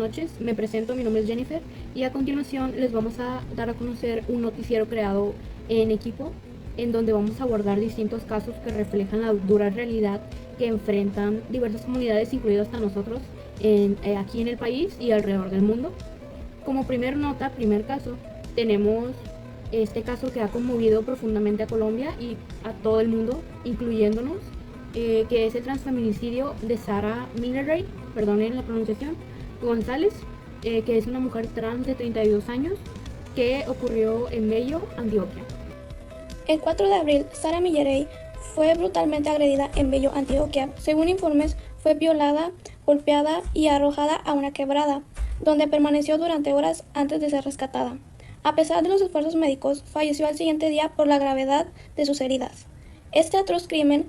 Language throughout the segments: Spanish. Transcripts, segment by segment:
noches, me presento, mi nombre es Jennifer y a continuación les vamos a dar a conocer un noticiero creado en equipo en donde vamos a abordar distintos casos que reflejan la dura realidad que enfrentan diversas comunidades, incluidos hasta nosotros, aquí en el país y alrededor del mundo. Como primer caso, tenemos este caso que ha conmovido profundamente a Colombia y a todo el mundo, incluyéndonos, que es el transfeminicidio de Sara Milleray, perdonen la pronunciación, González, que es una mujer trans de 32 años, que ocurrió en Bello, Antioquia. El 4 de abril, Sara Milleray fue brutalmente agredida en Bello, Antioquia. Según informes, fue violada, golpeada y arrojada a una quebrada, donde permaneció durante horas antes de ser rescatada. A pesar de los esfuerzos médicos, falleció al siguiente día por la gravedad de sus heridas. Este atroz crimen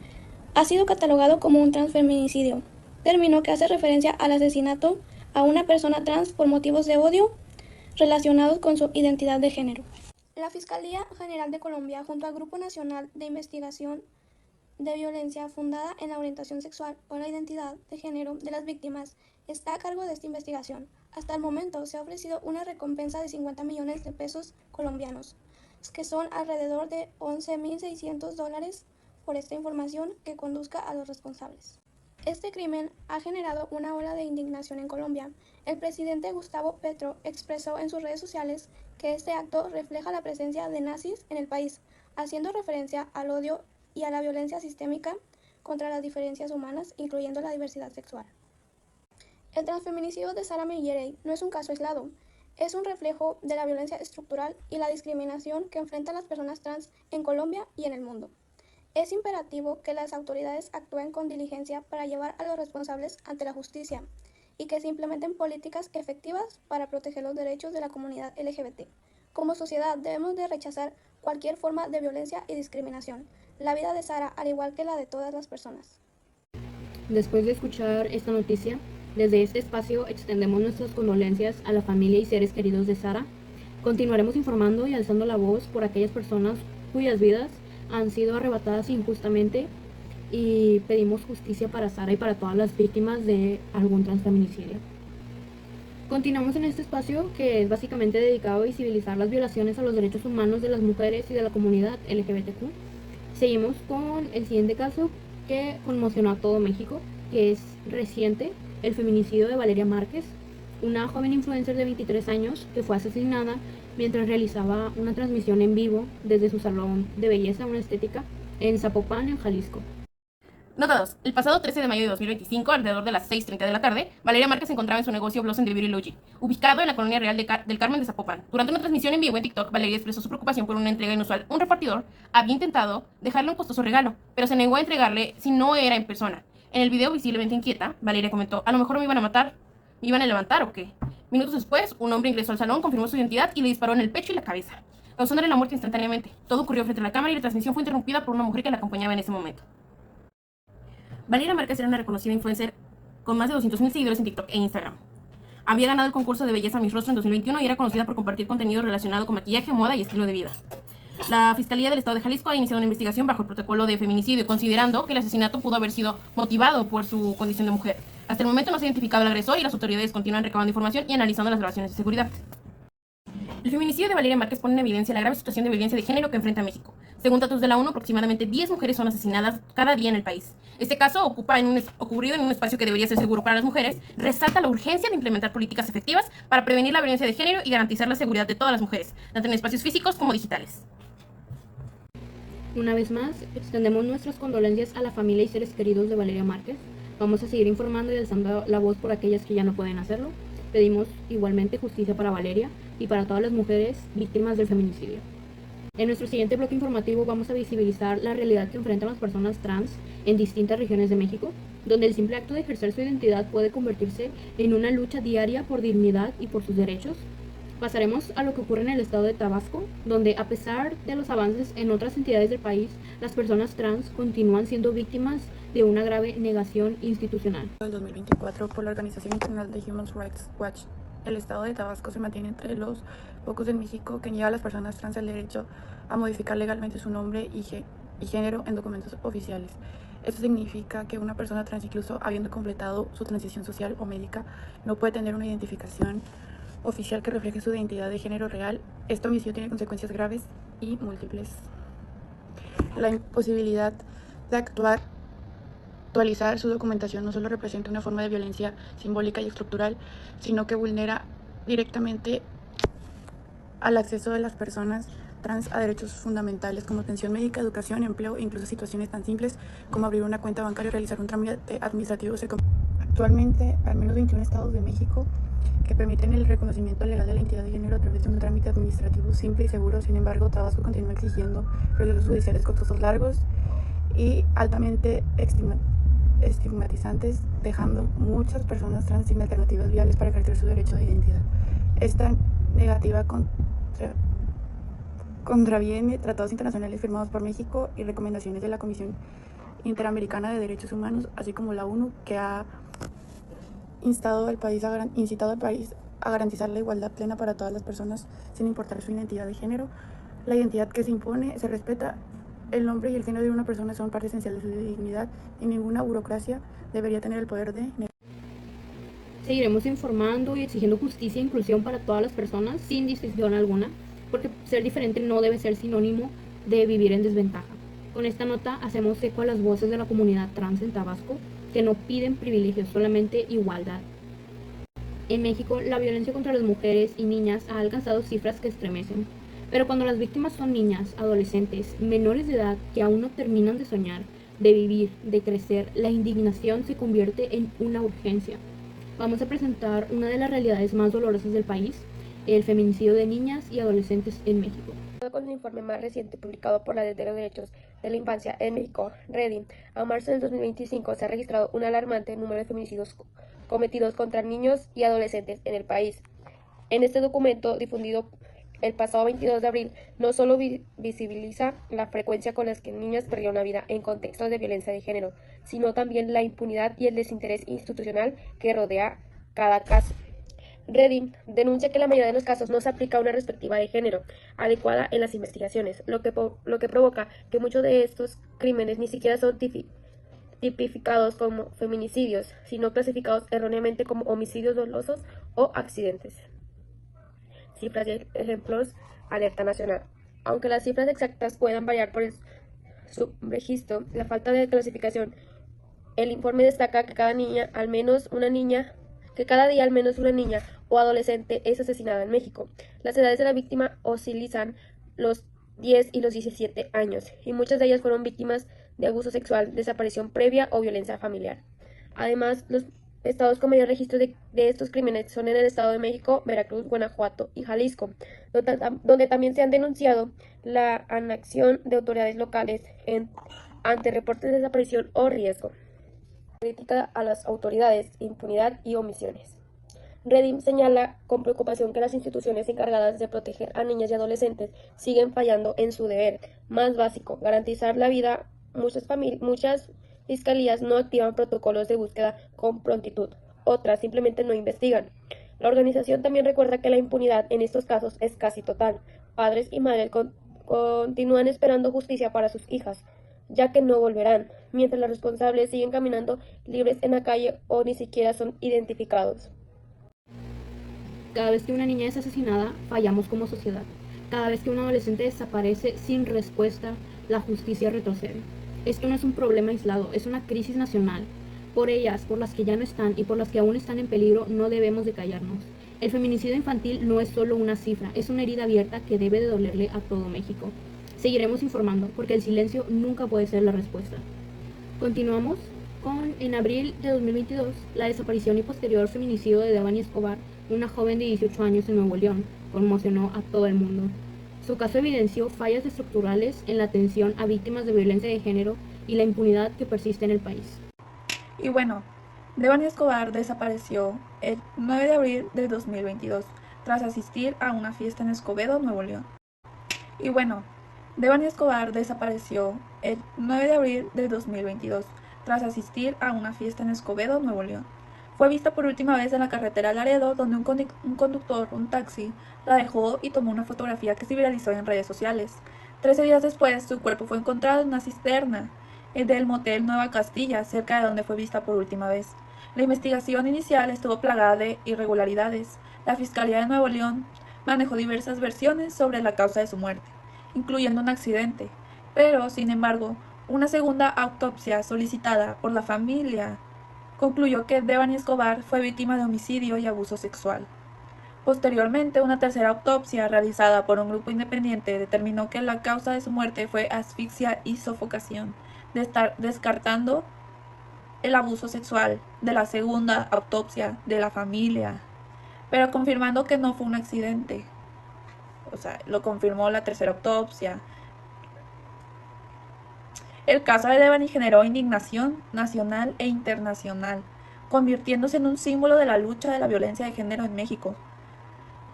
ha sido catalogado como un transfeminicidio, término que hace referencia al asesinato a una persona trans por motivos de odio relacionados con su identidad de género. La Fiscalía General de Colombia, junto al Grupo Nacional de Investigación de Violencia fundada en la orientación sexual o la identidad de género de las víctimas, está a cargo de esta investigación. Hasta el momento se ha ofrecido una recompensa de 50 millones de pesos colombianos, que son alrededor de $11.600 por esta información que conduzca a los responsables. Este crimen ha generado una ola de indignación en Colombia. El presidente Gustavo Petro expresó en sus redes sociales que este acto refleja la presencia de nazis en el país, haciendo referencia al odio y a la violencia sistémica contra las diferencias humanas, incluyendo la diversidad sexual. El transfeminicidio de Sara Milleray no es un caso aislado, es un reflejo de la violencia estructural y la discriminación que enfrentan las personas trans en Colombia y en el mundo. Es imperativo que las autoridades actúen con diligencia para llevar a los responsables ante la justicia y que se implementen políticas efectivas para proteger los derechos de la comunidad LGBT. Como sociedad debemos de rechazar cualquier forma de violencia y discriminación. La vida de Sara, al igual que la de todas las personas. Después de escuchar esta noticia, desde este espacio extendemos nuestras condolencias a la familia y seres queridos de Sara. Continuaremos informando y alzando la voz por aquellas personas cuyas vidas han sido arrebatadas injustamente y pedimos justicia para Sara y para todas las víctimas de algún transfeminicidio. Continuamos en este espacio que es básicamente dedicado a visibilizar las violaciones a los derechos humanos de las mujeres y de la comunidad LGBTQ. Seguimos con el siguiente caso que conmocionó a todo México, que es reciente, el feminicidio de Valeria Márquez, una joven influencer de 23 años que fue asesinada mientras realizaba una transmisión en vivo desde su salón de belleza, una estética, en Zapopan, en Jalisco. Nota 2. El pasado 13 de mayo de 2025, alrededor de las 6:30 de la tarde, Valeria Márquez se encontraba en su negocio Blossom de Beauty Logi, ubicado en la colonia real del Carmen de Zapopan. Durante una transmisión en vivo en TikTok, Valeria expresó su preocupación por una entrega inusual. Un repartidor había intentado dejarle un costoso regalo, pero se negó a entregarle si no era en persona. En el video, visiblemente inquieta, Valeria comentó: a lo mejor me iban a matar, ¿me iban a levantar o qué? Minutos después, un hombre ingresó al salón, confirmó su identidad y le disparó en el pecho y la cabeza, causándole la muerte instantáneamente. Todo ocurrió frente a la cámara y la transmisión fue interrumpida por una mujer que la acompañaba en ese momento. Valeria Márquez era una reconocida influencer con más de 200,000 seguidores en TikTok e Instagram. Había ganado el concurso de belleza Miss Rostro en 2021 y era conocida por compartir contenido relacionado con maquillaje, moda y estilo de vida. La Fiscalía del Estado de Jalisco ha iniciado una investigación bajo el protocolo de feminicidio, considerando que el asesinato pudo haber sido motivado por su condición de mujer. Hasta el momento no se ha identificado al agresor y las autoridades continúan recabando información y analizando las grabaciones de seguridad. El feminicidio de Valeria Márquez pone en evidencia la grave situación de violencia de género que enfrenta México. Según datos de la ONU, aproximadamente 10 mujeres son asesinadas cada día en el país. Este caso, ocurrido en un espacio que debería ser seguro para las mujeres, resalta la urgencia de implementar políticas efectivas para prevenir la violencia de género y garantizar la seguridad de todas las mujeres, tanto en espacios físicos como digitales. Una vez más, extendemos nuestras condolencias a la familia y seres queridos de Valeria Márquez. Vamos a seguir informando y alzando la voz por aquellas que ya no pueden hacerlo. Pedimos igualmente justicia para Valeria y para todas las mujeres víctimas del feminicidio. En nuestro siguiente bloque informativo vamos a visibilizar la realidad que enfrentan las personas trans en distintas regiones de México, donde el simple acto de ejercer su identidad puede convertirse en una lucha diaria por dignidad y por sus derechos. Pasaremos a lo que ocurre en el estado de Tabasco, donde a pesar de los avances en otras entidades del país, las personas trans continúan siendo víctimas de una grave negación institucional. En 2024, por la Organización Internacional de Human Rights Watch, el estado de Tabasco se mantiene entre los pocos en México que niega a las personas trans el derecho a modificar legalmente su nombre y y género en documentos oficiales. Esto significa que una persona trans, incluso habiendo completado su transición social o médica, no puede tener una identificación oficial que refleje su identidad de género real. Esta omisión tiene consecuencias graves y múltiples. La imposibilidad de actualizar su documentación no solo representa una forma de violencia simbólica y estructural, sino que vulnera directamente al acceso de las personas trans a derechos fundamentales como atención médica, educación, empleo e incluso situaciones tan simples como abrir una cuenta bancaria o realizar un trámite administrativo. Actualmente, al menos 21 estados de México que permiten el reconocimiento legal de la identidad de género a través de un trámite administrativo simple y seguro. Sin embargo, Tabasco continúa exigiendo procesos judiciales costosos, largos y altamente estigmatizantes, dejando muchas personas trans sin alternativas viables para ejercer su derecho de identidad. Esta negativa contraviene tratados internacionales firmados por México y recomendaciones de la Comisión Interamericana de Derechos Humanos, así como la ONU, que ha incitado al país a garantizar la igualdad plena para todas las personas sin importar su identidad de género. La identidad que se impone se respeta. El nombre y el género de una persona son parte esencial de su dignidad y ninguna burocracia debería tener el poder de... Seguiremos informando y exigiendo justicia e inclusión para todas las personas sin distinción alguna, porque ser diferente no debe ser sinónimo de vivir en desventaja. Con esta nota hacemos eco a las voces de la comunidad trans en Tabasco que no piden privilegios, solamente igualdad. En México, la violencia contra las mujeres y niñas ha alcanzado cifras que estremecen. Pero cuando las víctimas son niñas, adolescentes, menores de edad que aún no terminan de soñar, de vivir, de crecer, la indignación se convierte en una urgencia. Vamos a presentar una de las realidades más dolorosas del país, el feminicidio de niñas y adolescentes en México. Con el informe más reciente publicado por la Ley de los Derechos de la Infancia en México, Redim, a marzo del 2025 se ha registrado un alarmante número de feminicidios cometidos contra niños y adolescentes en el país. En este documento, difundido el pasado 22 de abril, no solo visibiliza la frecuencia con la que niñas perdieron la vida en contextos de violencia de género, sino también la impunidad y el desinterés institucional que rodea cada caso. Redim denuncia que la mayoría de los casos no se aplica una perspectiva de género adecuada en las investigaciones, lo que provoca que muchos de estos crímenes ni siquiera son tipificados como feminicidios, sino clasificados erróneamente como homicidios dolosos o accidentes. Cifras y ejemplos, alerta nacional. Aunque las cifras exactas puedan variar por el subregistro, la falta de clasificación, el informe destaca que cada día al menos una niña o adolescente es asesinada en México. Las edades de la víctima oscilan los 10 y los 17 años, y muchas de ellas fueron víctimas de abuso sexual, desaparición previa o violencia familiar. Además, los estados con mayor registro de estos crímenes son en el Estado de México, Veracruz, Guanajuato y Jalisco, donde también se han denunciado la inacción de autoridades locales ante reportes de desaparición o riesgo. Crítica a las autoridades, impunidad y omisiones. Redim señala con preocupación que las instituciones encargadas de proteger a niñas y adolescentes siguen fallando en su deber más básico, garantizar la vida. Muchas fiscalías no activan protocolos de búsqueda con prontitud, otras simplemente no investigan. La organización también recuerda que la impunidad en estos casos es casi total. Padres y madres continúan esperando justicia para sus hijas, ya que no volverán, mientras los responsables siguen caminando libres en la calle o ni siquiera son identificados. Cada vez que una niña es asesinada, fallamos como sociedad. Cada vez que un adolescente desaparece sin respuesta, la justicia retrocede. Esto no es un problema aislado, es una crisis nacional. Por ellas, por las que ya no están y por las que aún están en peligro, no debemos de callarnos. El feminicidio infantil no es solo una cifra, es una herida abierta que debe de dolerle a todo México. Seguiremos informando, porque el silencio nunca puede ser la respuesta. Continuamos con, en abril de 2022, la desaparición y posterior feminicidio de Devani Escobar, una joven de 18 años en Nuevo León, conmocionó a todo el mundo. Su caso evidenció fallas estructurales en la atención a víctimas de violencia de género y la impunidad que persiste en el país. Y bueno, Devani Escobar desapareció el 9 de abril de 2022 tras asistir a una fiesta en Escobedo, Nuevo León. Y bueno, Devani Escobar desapareció el 9 de abril de 2022 tras asistir a una fiesta en Escobedo, Nuevo León. Fue vista por última vez en la carretera Laredo, donde un conductor, un taxi, la dejó y tomó una fotografía que se viralizó en redes sociales. 13 días después, su cuerpo fue encontrado en una cisterna del motel Nueva Castilla, cerca de donde fue vista por última vez. La investigación inicial estuvo plagada de irregularidades. La Fiscalía de Nuevo León manejó diversas versiones sobre la causa de su muerte, incluyendo un accidente, pero, sin embargo, una segunda autopsia solicitada por la familia concluyó que Devani Escobar fue víctima de homicidio y abuso sexual. Posteriormente, una tercera autopsia realizada por un grupo independiente determinó que la causa de su muerte fue asfixia y sofocación, descartando el abuso sexual de la segunda autopsia de la familia, pero confirmando que no fue un accidente. O sea, lo confirmó la tercera autopsia. El caso de Devani generó indignación nacional e internacional, convirtiéndose en un símbolo de la lucha de la violencia de género en México.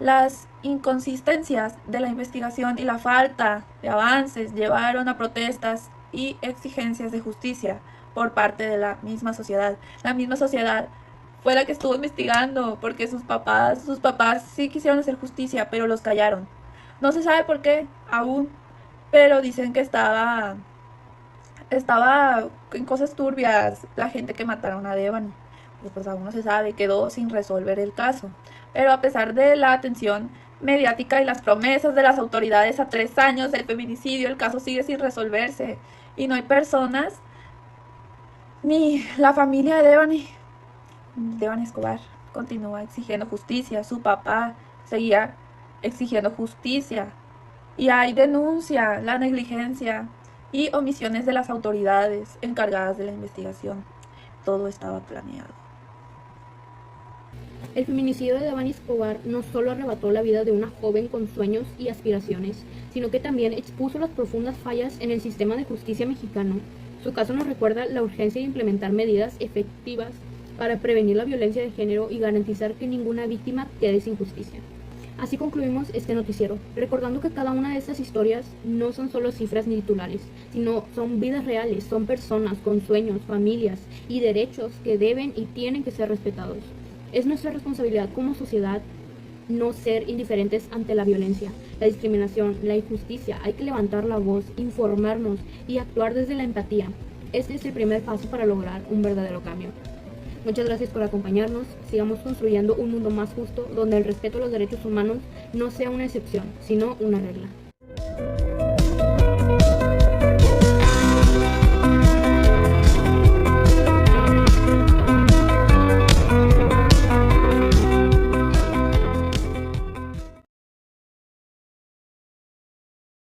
Las inconsistencias de la investigación y la falta de avances llevaron a protestas y exigencias de justicia por parte de la misma sociedad. La misma sociedad fue la que estuvo investigando porque sus papás sí quisieron hacer justicia, pero los callaron. No se sabe por qué aún, pero dicen que estaba en cosas turbias la gente que mataron a Devani. Pues aún no se sabe, quedó sin resolver el caso. Pero a pesar de la atención mediática y las promesas de las autoridades a 3 años del feminicidio, el caso sigue sin resolverse y no hay personas ni la familia de Devani Escobar continúa exigiendo justicia. Su papá seguía exigiendo justicia y hay denuncia la negligencia y omisiones de las autoridades encargadas de la investigación. Todo estaba planeado. El feminicidio de Devani Escobar no solo arrebató la vida de una joven con sueños y aspiraciones, sino que también expuso las profundas fallas en el sistema de justicia mexicano. Su caso nos recuerda la urgencia de implementar medidas efectivas para prevenir la violencia de género y garantizar que ninguna víctima quede sin justicia. Así concluimos este noticiero, recordando que cada una de estas historias no son solo cifras ni titulares, sino son vidas reales, son personas con sueños, familias y derechos que deben y tienen que ser respetados. Es nuestra responsabilidad como sociedad no ser indiferentes ante la violencia, la discriminación, la injusticia. Hay que levantar la voz, informarnos y actuar desde la empatía. Este es el primer paso para lograr un verdadero cambio. Muchas gracias por acompañarnos. Sigamos construyendo un mundo más justo, donde el respeto a los derechos humanos no sea una excepción, sino una regla.